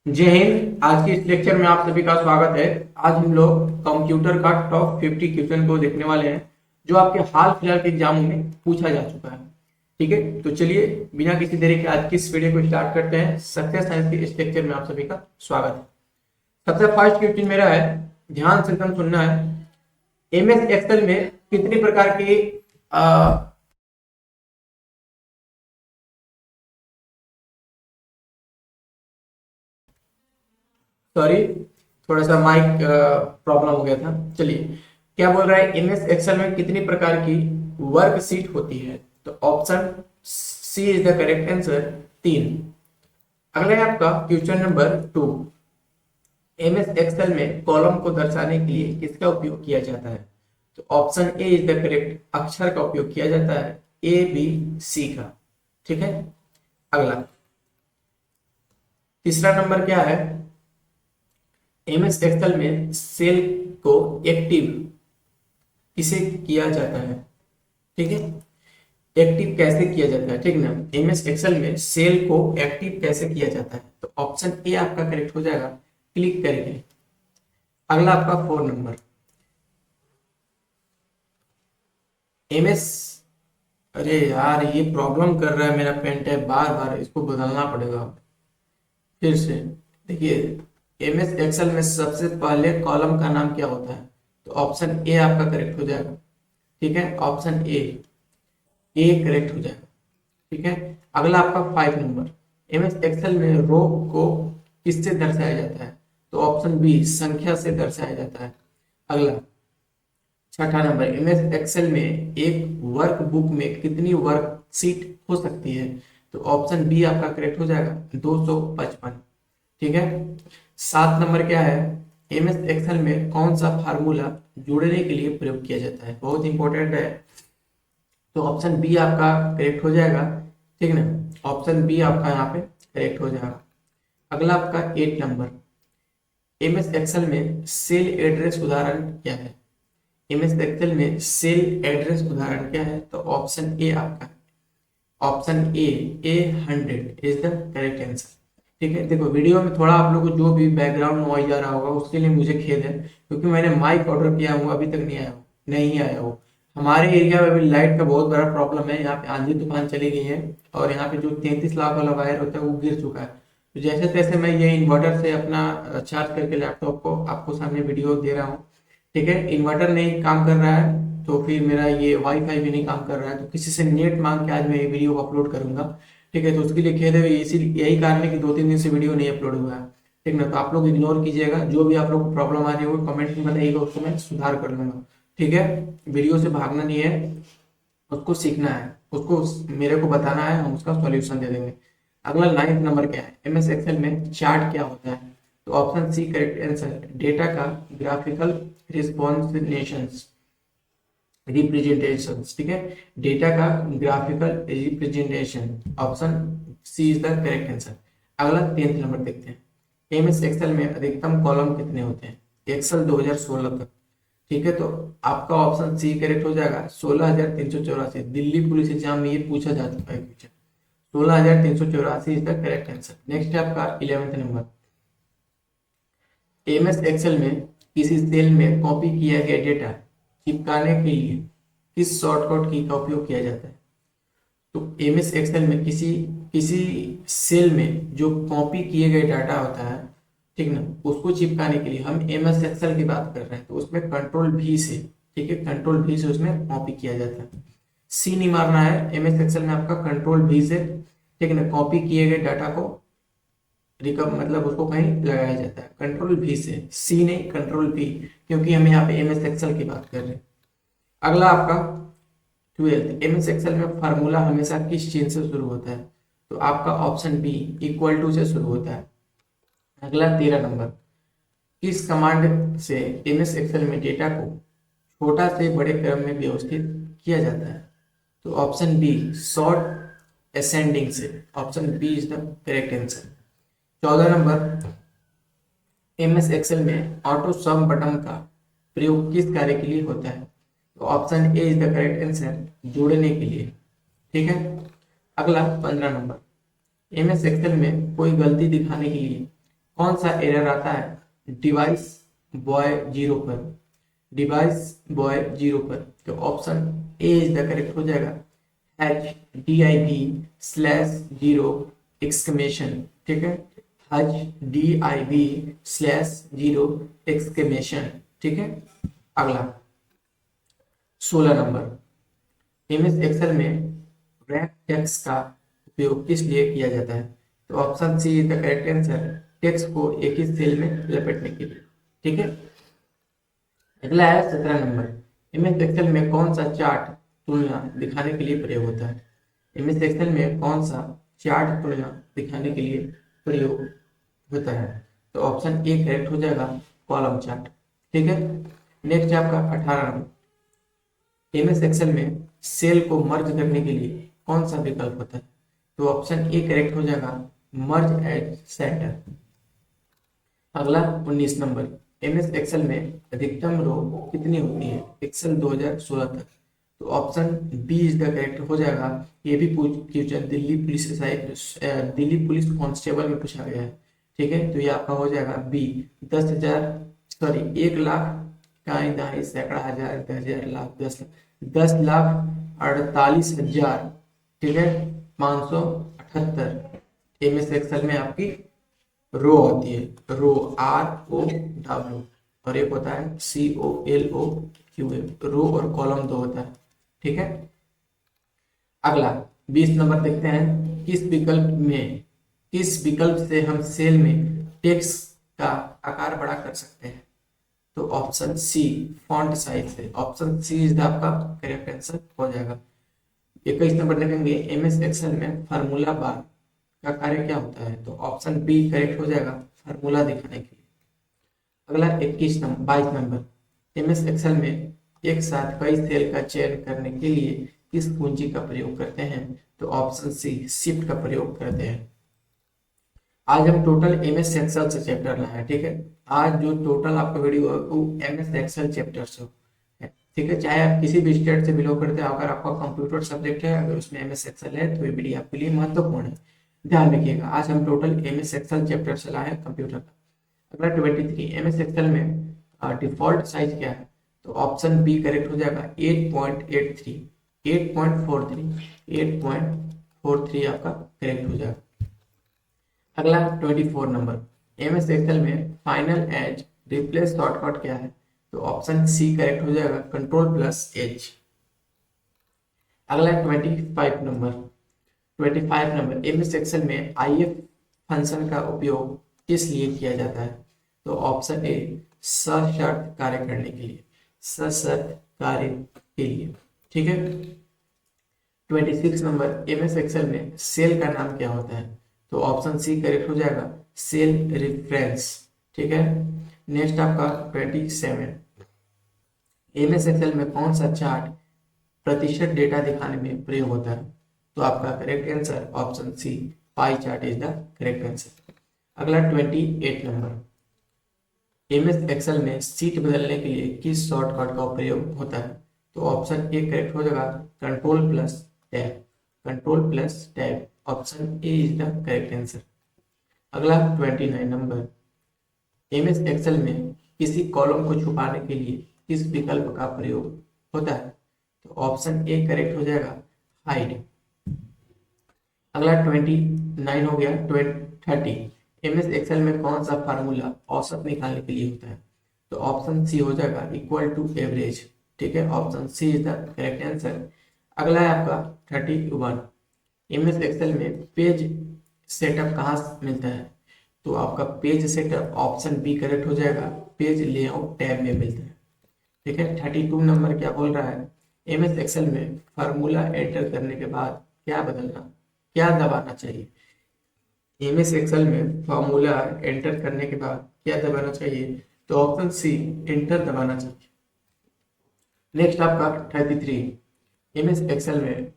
जय हिंद। आज के इस लेक्चर में आप सभी का स्वागत है। आज हम लोग कंप्यूटर का टॉप 50 क्वेश्चन को देखने वाले हैं जो आपके हाल फिलहाल के एग्जामों में पूछा जा चुका है। ठीक है, तो चलिए बिना किसी देरी के आज की इस वीडियो को स्टार्ट करते हैं। सक्सेस साइंस के इस लेक्चर में आप सभी का स्वागत है। सबसे फर्स्ट क्वेश्चन मेरा है, ध्यान से एकदम सुनना है। एमएस एक्सेल में कितनी प्रकार की सॉरी, थोड़ा सा माइक प्रॉब्लम हो गया था। चलिए, क्या बोल रहा है, एमएस एक्सेल में कितनी प्रकार की वर्कशीट होती है? तो option C is the correct answer, 3। अगला है आपका क्वेश्चन नंबर 2। एमएस एक्सेल में कॉलम को दर्शाने के लिए किसका उपयोग किया जाता है? तो option A is the correct, अक्षर का उपयोग किया जाता है, ए बी सी का। ठीक है, अगला तीसरा नंबर क्या है? एमएस एक्सेल में सेल को एक्टिव किसे किया जाता है? ठीक है, एक्टिव कैसे किया जाता है, ठीक ना। एमएस एक्सेल में सेल को एक्टिव कैसे किया जाता है? तो ऑप्शन ए आपका करेक्ट हो जाएगा, क्लिक करके। अगला आपका 4 नंबर, एमएस, अरे यार ये प्रॉब्लम कर रहा है, मेरा पेन टैब बार बार इसको बदलना पड़ेगा फिर से। देखिए, एमएस एक्सेल में सबसे पहले कॉलम का नाम क्या होता है? तो ऑप्शन ए आपका करेक्ट हो जाएगा। ठीक है, ऑप्शन ए, ए करेक्ट हो जाएगा। ठीक है, अगला आपका 5 नंबर, एमएस एक्सेल में रो को किससे दर्शाया जाता है? तो ऑप्शन बी, संख्या से दर्शाया जाता है। अगला छठा नंबर, एमएस एक्सेल में एक वर्कबुक में कितनी वर्कशीट हो सकती है? तो ऑप्शन बी आपका करेक्ट हो जाएगा, 255। ठीक है, 7 नंबर क्या है? एमएस एक्सेल में कौन सा फार्मूला जोड़ने के लिए प्रयोग किया जाता है? बहुत इंपॉर्टेंट है, तो ऑप्शन बी आपका करेक्ट हो जाएगा। ठीक ना, ऑप्शन बी आपका यहाँ पे करेक्ट हो जाएगा। अगला आपका 8 नंबर, एमएस एक्सेल में सेल एड्रेस उदाहरण क्या है? एमएस एक्सेल में सेल एड्रेस उदाहरण क्या है? तो ऑप्शन ए आपका, option A 100 is the correct answer. ठीक है, देखो वीडियो में थोड़ा आप लोगों को जो भी बैकग्राउंड नॉइज आ रहा होगा उसके लिए मुझे खेद है, क्योंकि मैंने माइक ऑर्डर किया हुआ अभी तक नहीं आया हो। हमारे एरिया में अभी लाइट का बहुत बड़ा प्रॉब्लम है। यहाँ पे आंधी तूफान चली गई है और यहाँ पे जो 33 लाख वाला वायर होता है वो गिर चुका है। तो जैसे तैसे मैं ये इन्वर्टर से अपना चार्ज करके लैपटॉप को आपको सामने वीडियो दे रहा हूँ। ठीक है, इन्वर्टर नहीं काम कर रहा है तो फिर मेरा ये वाईफाई भी नहीं काम कर रहा है, तो किसी से नेट मांग के आज मैं ये वीडियो को अपलोड करूंगा। ठीक है, तो उसके लिए खेद है, इसी यही कारण है कि 2-3 दिन से वीडियो नहीं अपलोड हुआ है। ठीक ना, तो आप लोग इग्नोर कीजिएगा। जो भी आप लोग को प्रॉब्लम आ रही होगी कमेंट में बताइएगा, उसको मैं सुधार कर लूंगा। ठीक है, वीडियो से भागना नहीं है, उसको सीखना है, उसको मेरे को बताना है, हम उसका सॉल्यूशन दे देंगे। अगला 9th नंबर क्या है? एमएस एक्सेल में चार्ट क्या होता है? तो option C correct answer, data का ग्राफिकल रिस्पॉन्सिनेशंस रिप्रेजेंटेशन। ठीक है, डेटा का graphical representation, option C is the correct answer. अगला 10th नंबर देखते हैं, एमएस एक्सेल में अधिकतम कॉलम कितने होते हैं? एक्सेल 2016 तक। ठीक है, तो आपका ऑप्शन सी करेक्ट हो जाएगा, 16,384। दिल्ली पुलिस एग्जाम में ये पूछा जा चुका है question, 16,384 is the correct answer. Next है आपका 11th नंबर, एमएस एक्सेल में किसी सेल में कॉपी किया गया डेटा चिपकाने के लिए किस शॉर्टकट की का उपयोग किया जाता है? तो एमएस एक्सेल में किसी किसी सेल में जो कॉपी किए गए डाटा होता है, ठीक ना, उसको चिपकाने के लिए हम एमएस एक्सेल की बात कर रहे हैं, तो उसमें कंट्रोल भी से, ठीक है, कंट्रोल भी से उसमें कॉपी किया जाता है। सी नहीं मारना है, एमएस एक्सेल में आपका कंट्रोल भी से, ठीक है ना, कॉपी किए गए डाटा को रिकव मतलब उसको कहीं लगाया जाता है, कंट्रोल भी से, सी नहीं कंट्रोल भी, क्योंकि हम यहाँ पे एमएस एक्सेल की बात कर रहे हैं। अगला आपका 12th, एमएस एक्सेल में फार्मूला हमेशा किस चिन्ह से शुरू होता है? तो आपका ऑप्शन बी, इक्वल टू से शुरू होता है। अगला 13 नंबर, किस कमांड से एमएस एक्सेल में डेटा को छोटा से बड़े क्रम में व्यवस्थित किया जाता है? तो ऑप्शन बी, शॉर्ट असेंडिंग से, option B is the correct answer. 14 number, MS Excel में ऑटो सम बटन का प्रयोग किस कार्य के लिए होता है? तो option A is the correct answer, जोड़ने के लिए। ठीक है, अगला 15 नंबर, एमएस एक्सेल में कोई गलती दिखाने के लिए कौन सा एरर आता है डिवाइस बॉय जीरो पर, डिवाइस बॉय जीरो पर, तो option A is the correct हो जाएगा, HDIV/0 एक्सक्लेमेशन, ठीक है, HDIV/0 एक्सक्लेमेशन, ठीक है। अगला 16 नंबर, एमएस एक्सेल में रैप टेक्स्ट का उपयोग किस लिए किया जाता है, तो option C is the correct answer, text को एक ही सेल में लपेटने के लिए, ठीक है। अगला है 17 नंबर, एमएस एक्सेल में कौन सा चार्ट तुलना दिखाने के लिए प्रयोग होता है, एमएस एक्सेल में कौन सा चार्ट तुलना दिखाने के लिए प्रयोग होता है, तो ऑप्शन ए करेक्ट हो जाएगा, कॉलम चार्ट, ठीक है। नेक्स्ट है आपका 18 नंबर, एमएस एक्सेल में सेल को मर्ज करने के लिए कौन सा विकल्प होता है, तो ऑप्शन ए करेक्ट हो जाएगा, मर्ज एट सेंटर। अगला 19 नंबर, एमएस एक्सेल में अधिकतम रो कितनी होती है एक्सेल 2016 तक, तो option B is the correct हो जाएगा। ये भी क्वेश्चन दिल्ली पुलिस कांस्टेबल में पूछा गया है, ठीक है, तो ये आपका हो जाएगा बी, 10,000 सॉरी 1,00,000 काई दाई सैकड़ा हजार 10,000 लाख 10,48,000, ठीक है, 578 एमएस एक्सेल में आपकी रो होती है, रो ROW, और एक होता है COLOQM, रो और कॉलम दो होता है, ठीक है। अगला 20 नंबर देखते हैं, किस विकल्प से हम सेल में टेक्स्ट का आकार बड़ा कर सकते हैं, तो ऑप्शन सी फॉन्ट साइज से, ऑप्शन सी इज द आपका करेक्ट आंसर हो जाएगा। 21 नंबर देखेंगे, एमएस एक्सेल में फार्मूला बार का कार्य क्या होता है, तो ऑप्शन बी करेक्ट हो जाएगा, फार्मूला दिखाने के लिए। अगला 22 नंबर, एमएस एक्सेल में एक साथ कई सेल का चयन करने के लिए किस कुंजी का प्रयोग करते हैं, तो ऑप्शन सी शिफ्ट का प्रयोग करते हैं। आज हम टोटल एमएस एक्सेल से चैप्टर लाए हैं, ठीक है, आज जो टोटल आपका वीडियो है वो एमएस एक्सेल चैप्टर से है, ठीक है, चाहे आप किसी भी स्टेट से बिलोंग करते हैं, अगर आपका कंप्यूटर सब्जेक्ट है, अगर उसमें एमएस एक्सेल है तो ये वीडियो आपके लिए महत्वपूर्ण है, ध्यान रखिएगा। आज हम टोटल एमएस एक्सेल चैप्टर से लाए हैं कंप्यूटर का। अगला 23, एमएस एक्सेल में डिफॉल्ट साइज क्या है, तो ऑप्शन बी करेक्ट हो जाएगा, 8.83 8.43 आपका करेक्ट हो जाएगा। अगला 24 नंबर, एमएस एक्सेल में फाइनल एज रिप्लेस शॉर्टकट क्या है, तो ऑप्शन सी करेक्ट हो जाएगा, Ctrl+H। अगला 25 नंबर, एमएस एक्सेल में IF फंक्शन का उपयोग किस लिए किया जाता है, तो ऑप्शन ए सशर्त कार्य करने के लिए, सशर्त कार्य के लिए, ठीक है। 26 नंबर, एमएस एक्सेल में सेल का नाम क्या होता है, तो ऑप्शन सी करेक्ट हो जाएगा, सेल रेफरेंस, ठीक है। नेक्स्ट आपका 27, एमएस एक्सेल में कौन सा चार्ट प्रतिशत डेटा दिखाने में प्रयोग होता है, तो आपका correct answer option C pie chart is the correct answer. अगला 28 नंबर, एमएस एक्सेल में सीट बदलने के लिए किस शॉर्टकट का प्रयोग होता है, तो ऑप्शन ए करेक्ट हो जाएगा, Ctrl+Tab, option A is the correct answer. अगला 29 नंबर, एमएस एक्सेल में किसी कॉलम को छुपाने के लिए किस विकल्प का प्रयोग होता है, तो ऑप्शन ए करेक्ट हो जाएगा, हाइड। अगला 29 हो गया। 30, एमएस एक्सेल में कौन सा फार्मूला औसत निकालने के लिए होता है, तो ऑप्शन सी हो जाएगा, इक्वल टू एवरेज, ठीक है, option C is the correct answer. अगला है आपका 31, एमएस एक्सेल में पेज सेटअप कहाँ मिलता है, तो आपका page setup option B correct हो जाएगा, पेज लेआउट टैब में मिलता है, ठीक है। 32 नंबर क्या बोल रहा है, एमएस एक्सेल में फार्मूला एंटर करने के बाद क्या दबाना चाहिए, एमएस एक्सेल में फार्मूला एंटर करने के बाद क्या दबाना चाहिए, तो ऑप्शन सी एंटर दबाना चाहिए। नेक्स्ट आपका 33, एमएस एक्सेल में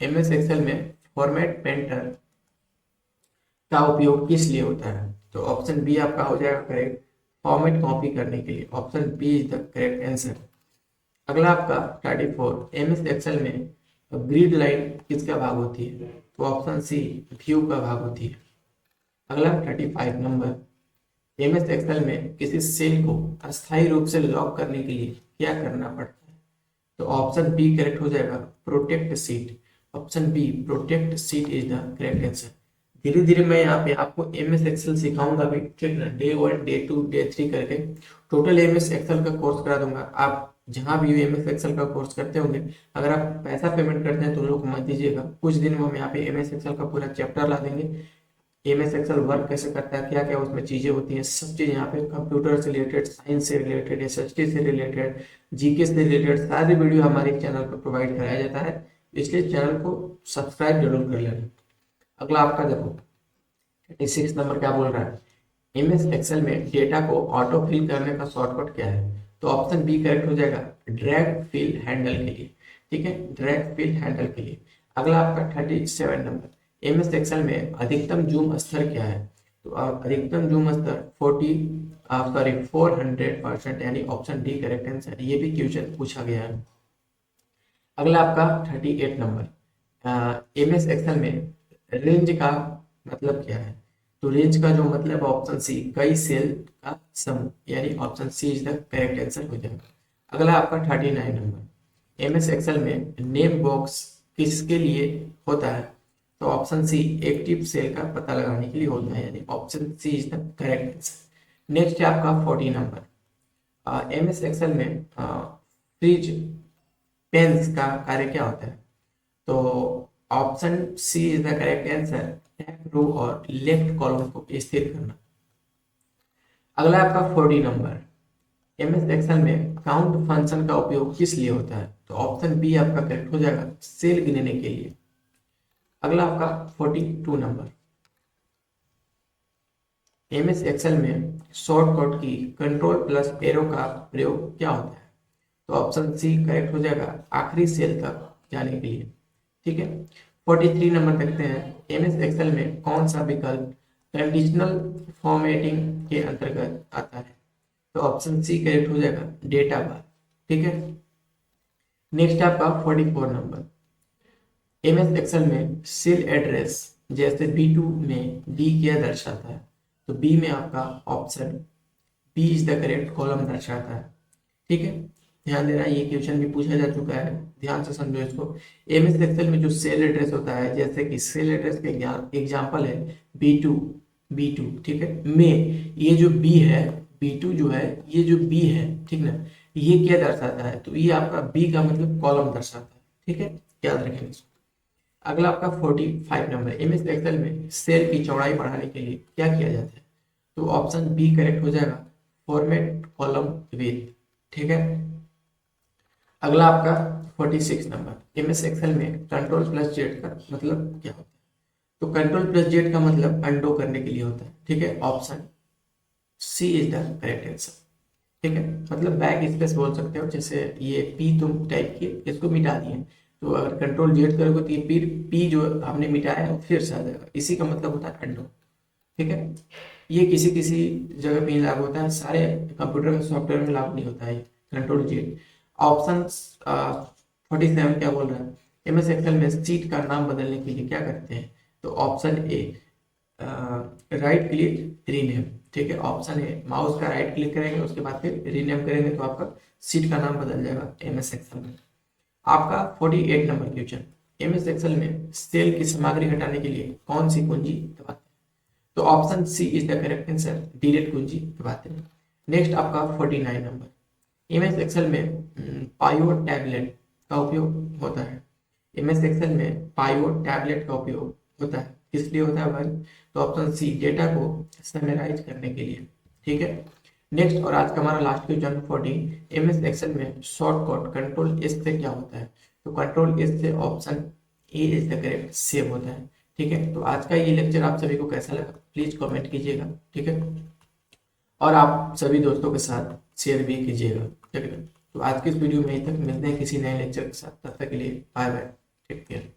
एमएस एक्सेल में फॉर्मेट पेंटर का उपयोग किस लिए होता है, तो ऑप्शन बी आपका हो जाएगा करेक्ट, फॉर्मेट कॉपी करने के लिए, option B is the correct answer. अगला आपका 34, एमएस एक्सेल में ग्रिड लाइन किसका भाग होती है? तो ऑप्शन सी व्यू का भाग होती है। अगला 35 नंबर, एमएस एक्सेल में किसी सेल को अस्थायी रूप से लॉक करने के लिए क्या करना पड़ता है? तो ऑप्शन बी करेक्ट हो जाएगा, protect sheet. Option B protect sheet is the correct answer. धीरे धीरे मैं यहाँ पे आपको एमएस एक्सेल सिखाऊंगा भी, ठीक ना, डे 1 डे 2 डे 3 करके टोटल एमएस एक्सेल का कोर्स करा दूंगा। आप जहाँ भी एमएस एक्सेल का कोर्स करते होंगे, अगर आप पैसा पेमेंट करते हैं तो लोग मत दीजिएगा, कुछ दिन में हम यहाँ पे एमएस एक्सेल का पूरा चैप्टर ला देंगे। एमएस एक्सेल वर्क कैसे करता है, क्या क्या उसमें चीजें होती हैं, सब चीज यहाँ पे कंप्यूटर से रिलेटेड, साइंस से रिलेटेड, एसएसटी से रिलेटेड, जीके से रिलेटेड सारी वीडियो हमारे चैनल पर प्रोवाइड कराया जाता है, इसलिए चैनल को सब्सक्राइब जरूर कर लेना। अगला आपका देखो 36 नंबर क्या बोल रहा है, एमएस एक्सेल में डेटा को ऑटो फिल करने का शॉर्टकट क्या है? तो ऑप्शन बी करेक्ट हो जाएगा, ड्रैग फिल हैंडल के लिए। ठीक है, ड्रैग फिल हैंडल के लिए। अगला आपका 37 नंबर, एमएस एक्सेल में अधिकतम जूम स्तर क्या है? तो अधिकतम जूम स्तर 400%, यानी ऑप्शन डी करेक्ट आंसर। ये भी क्वेश्चन पूछा गया है। अगला आपका 38 नंबर, एमएस एक्सेल में रेंज का मतलब क्या है? तो रेंज का जो मतलब ऑप्शन सी कई सेल का समूह, यानी option C is the correct answer हो जाएगा। अगला आपका 39 नंबर, एमएस एक्सेल में नेम बॉक्स किसके लिए होता है? तो ऑप्शन सी एक्टिव सेल का पता लगाने के लिए होता है, यानी option C is the correct answer. Next है आपका 40 नंबर, एमएस एक्सेल में फ्रीज पेन्स का कार्य क्या होता है? तो option C is the correct answer, top row और लेफ्ट कॉलम को स्थिर करना। अगला आपका 40 नंबर, एमएस एक्सेल में काउंट फंक्शन का उपयोग किस लिए होता है? तो ऑप्शन बी आपका करेक्ट हो जाएगा, सेल गिनने के लिए। अगला आपका 42 नंबर, एमएस एक्सेल में शॉर्टकट की कंट्रोल प्लस एरो का प्रयोग क्या होता है? तो ऑप्शन सी करेक्ट हो जाएगा, आखिरी सेल तक जाने के लिए। ठीक है, 43 नंबर देखते हैं, एमएस एक्सेल में कौन सा विकल्प कंडीशनल फॉर्मेटिंग के अंतर्गत आता है? तो ऑप्शन सी करेक्ट हो जाएगा, डेटा बार। ठीक है, नेक्स्ट आपका 44 नंबर, एमएस एक्सेल में सेल एड्रेस जैसे B2 में डी क्या दर्शाता है? तो बी में आपका option B is the correct column दर्शाता है। ठीक है, ध्यान देना, ये क्वेश्चन भी पूछा जा चुका है, ध्यान से समझो इसको। एमएस एक्सेल में जो सेल एड्रेस होता है, जैसे कि सेल एड्रेस के एग्जांपल है बी टू, ठीक है, में ये जो बी है, B2 जो है, ये जो बी है, ठीक ना, ये क्या दर्शाता है? तो ये आपका बी का मतलब कॉलम दर्शाता है। ठीक है, याद रखेंगे इसको। अगला आपका 45 नंबर, एमएस एक्सेल में सेल की चौड़ाई बढ़ाने के लिए क्या किया जाता है? तो ऑप्शन बी करेक्ट हो जाएगा, फॉर्मेट कॉलम विथ। ठीक है, अगला आपका 46 नंबर, एमएस एक्सेल में कंट्रोल प्लस जेड का मतलब क्या होता है? तो कंट्रोल प्लस जेड का मतलब अंडो करने के लिए होता है। ठीक है, option C is the correct answer. ठीक है, मतलब बैक स्पेस बोल सकते हो, जैसे ये पी तुम टाइप किए, इसको मिटा दिए, तो अगर कंट्रोल जेड करोगे तो ये पी जो हमने मिटाया है वो फिर से आ जाएगा, इसी का मतलब होता है अंडो। ठीक है, ये किसी किसी जगह पे ही लागू होता है, सारे कंप्यूटर सॉफ्टवेयर में लागू नहीं होता है कंट्रोल जेड। ऑप्शन 47 क्या बोल रहा है, एमएस एक्सेल में सीट का नाम बदलने के लिए क्या करते हैं? तो ऑप्शन ए राइट क्लिक रीनेम। ठीक है, ऑप्शन ए माउस का राइट क्लिक करेंगे, उसके बाद फिर रीनेम करेंगे तो आपका सीट का नाम बदल जाएगा एमएस एक्सेल में। आपका 48 नंबर क्वेश्चन, एमएस एक्सेल में सेल की सामग्री हटाने के लिए कौन सी कुंजी दबाते हैं? तो option C is the correct answer, delete कुंजी दबाते हैं। नेक्स्ट आपका 49 नंबर, एमएस एक्सेल में पायो टैबलेट का उपयोग होता है। एमएस एक्सेल में पायो टैबलेट का उपयोग होता है, किस लिए होता है भाई? तो ऑप्शन सी डेटा को समराइज करने के लिए। ठीक है, नेक्स्ट और आज का हमारा लास्ट क्वेश्चन 14, एमएस एक्सेल में शॉर्टकट कंट्रोल एस से क्या होता है? तो कंट्रोल एस से option A is the correct save होता है। ठीक है, तो आज का ये लेक्चर आप सभी को कैसा लगा प्लीज कमेंट कीजिएगा। ठीक है, और आप सभी दोस्तों के साथ शेयर भी कीजिएगा। ठीक है, तो आज की इस वीडियो में यहीं तक, मिलते हैं किसी नए लेक्चर के साथ, तब तक के लिए बाय बाय, टेक केयर।